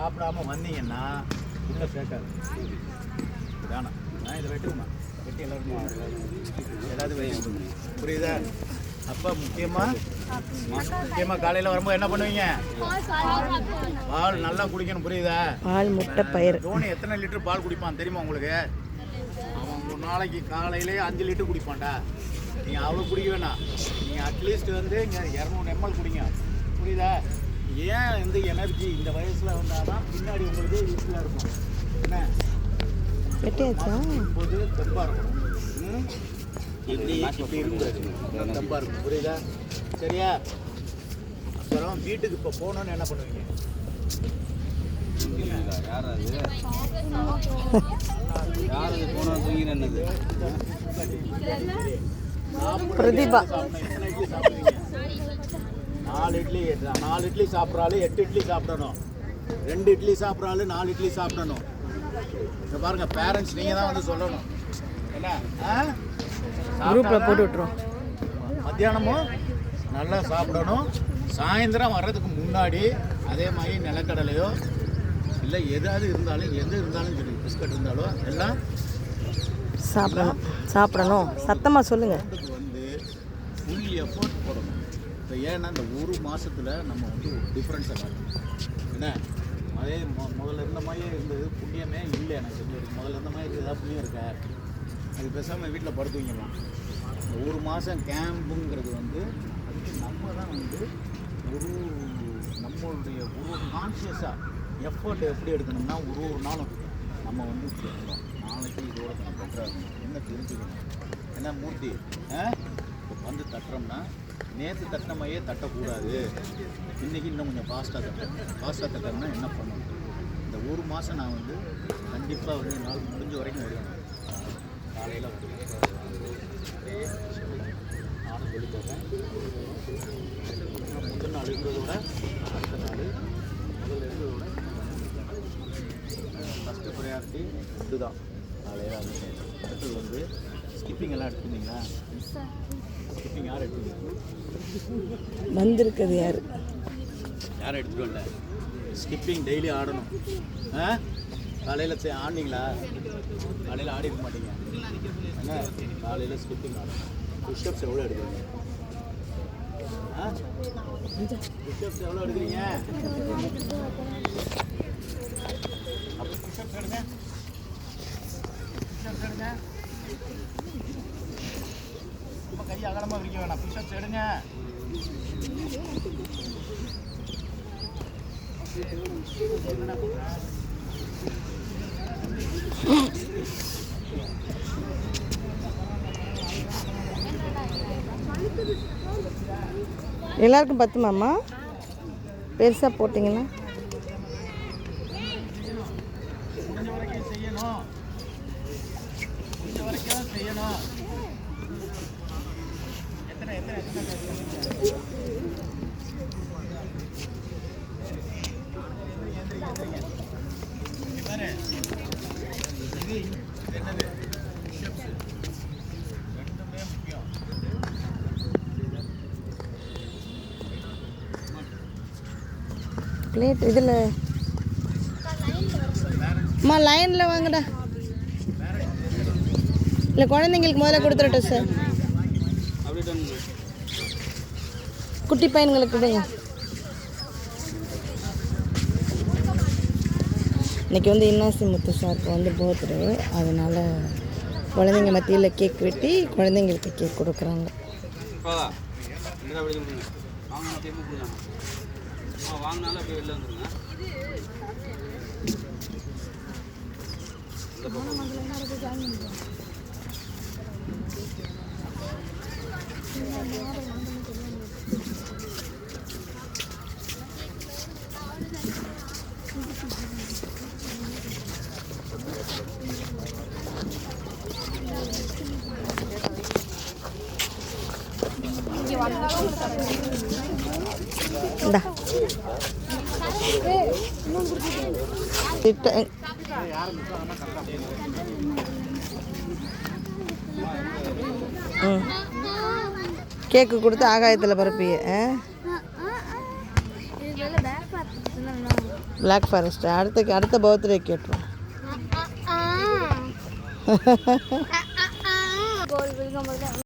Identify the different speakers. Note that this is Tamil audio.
Speaker 1: சாப்பிடாம வந்தீங்கன்னா உள்ள சேர்க்காது. வேணாம், நான் இதை வெட்டுமா வெட்டி எல்லாருக்கும் எல்லாத்தையும் வெட்டி, புரியுதா? அப்போ முக்கியமாக காலையில் வரும்போது என்ன பண்ணுவீங்க? பால் நல்லா குடிக்கணும், புரியுதா?
Speaker 2: பால், முட்டை, பயிர்.
Speaker 1: தோனி எத்தனை லிட்டர் பால் குடிப்பான் தெரியுமா உங்களுக்கு? அவன் ஒரு நாளைக்கு காலையிலே 5 லிட்டர் குடிப்பான்டா. நீங்கள் அவ்வளோ குடிக்க வேணாம், நீங்கள் அட்லீஸ்ட் வந்து இங்கே 200 ml குடிங்க, புரியுதா? ஏன் இந்த எனர்ஜி இந்த வயசில் வந்தால் தான் பின்னாடி உங்களுக்கு யூஸ்ஃபுல்லாக இருக்கும். என்ன போது தெம்பாக இருக்கும், இப்படி இருக்கும், தெம்பாக இருக்கும், புரியுதா? சரியா? அப்புறம் வீட்டுக்கு இப்போ போகணுன்னு என்ன பண்ணுவீங்க?
Speaker 2: பிரதிபா
Speaker 1: 4 இட்லி சாப்பிட்றாலும் 8 இட்லி சாப்பிடணும். 2 இட்லி சாப்பிட்றாலும் 4 இட்லி சாப்பிடணும். இங்கே பாருங்க, பேரண்ட்ஸ் நீங்கள் தான் வந்து சொல்லணும். என்ன
Speaker 2: குரூப்பில் போட்டு விட்ருவோம்.
Speaker 1: மத்தியானமும் நல்லா சாப்பிடணும். சாயந்தரம் வர்றதுக்கு முன்னாடி அதே மாதிரி நிலக்கடலையோ இல்லை எது இருந்தாலும் சரி, பிஸ்கட் இருந்தாலும் எல்லாம்
Speaker 2: சாப்பிடணும். சத்தமாக சொல்லுங்கள்.
Speaker 1: வந்து ஃபுல் எஃபோர்ட் போடணும். இப்போ ஏன்னா இந்த ஒரு மாதத்தில் நம்ம வந்து ஒரு டிஃப்ரென்ஸை காட்டணும். என்ன அதே முதல்ல இருந்த மாதிரியே இருந்தது, புண்ணியமே இல்லை எனக்கு தெரிஞ்சது. முதல்ல இருந்த மாதிரி ஏதாவது புண்ணியம் இருக்கா? அது பேசாமல் வீட்டில் படுத்துவீங்கலாம். இந்த ஒரு மாதம் கேம்புங்கிறது வந்து அதுக்கு நம்ம தான் வந்து நம்மளுடைய ஒரு கான்ஷியஸாக எஃபர்ட் எப்படி எடுக்கணும்னா ஒரு நாளும் நம்ம வந்து நாளைக்கு இதோட நம்ம பெட்டராக என்ன தெரிஞ்சுக்கணும். என்ன மூர்த்தி இப்போ வந்து தட்டுறோம்னா நேற்று தட்டினமையே தட்டக்கூடாது, இன்றைக்கி இன்னும் கொஞ்சம் ஃபாஸ்ட்டாக தட்டணும்னா என்ன பண்ணணும்? இந்த ஒரு மாதம் நான் வந்து கண்டிப்பாக வந்து நாள் முடிஞ்ச வரைக்கும் வருவேன். காலையில் வருவேன், நானும் சொல்லி போகிறேன். முதல் நாள் இருந்ததோட அடுத்த நாள் முதல்ல இருந்ததோட ஃபஸ்ட்டு ப்ரையாரிட்டி ஃபுட்டு தான். காலையில் வந்து அடுத்தது வந்து ஸ்கிப்பிங் எல்லாம் எடுத்துருந்தீங்களா? ஸ்கிப்பிங் யார் எடுத்துருந்தீங்க?
Speaker 2: வந்திருக்குது யார்
Speaker 1: எடுத்துகிட்டு வரல? ஸ்கிப்பிங் டெய்லி ஆடணும். காலையில் ஆடினீங்களா? காலையில் ஆடி இருக்க மாட்டீங்க. என்ன காலையில் ஸ்கிப்பிங் ஆடணும். புஷ்அப்ஸ் எவ்வளோ எடுக்கிறீங்க? புஷ்அப்ஸ் எவ்வளோ எடுக்கிறீங்க? அப்போ புஷ்அப்ஸ் எடுங்க. ரொம்ப கையை அகலமாக விரிக்க வேணாம். புஷ்அப்ஸ் எடுங்க.
Speaker 2: எல்லாருக்கும் பத்துமாம்மா? பெருசாக போட்டிங்கன்னா
Speaker 1: முடிஞ்ச வரைக்கும் செய்யணும். எத்தனை இது என்னது? ரெண்டுமே முக்கியம்.
Speaker 2: பிளேட் இதில் அம்மா லைனில் வாங்கடா. இல்லை குழந்தைங்களுக்கு முதல்ல கொடுத்துடட்டும் சார். குட்டி பையன்களுக்கு கொடுங்க. இன்றைக்கி வந்து இன்னாசி முத்து சாருக்கு வந்து பர்த்டே, அதனால் குழந்தைங்க மத்தியில் கேக் வெட்டி குழந்தைங்களுக்கு கேக் கொடுக்குறாங்க.
Speaker 3: வாங்கினாலும் அப்படியே வெளில வந்துருங்க.
Speaker 2: இந்தா கேக்கு கொடுத்து ஆகாயத்தில் பரப்பிய பிளாக் ஃபாரஸ்ட் அடுத்த பர்த்டே கேட்டுரும்.
Speaker 4: கோல் விழுங்கும்போது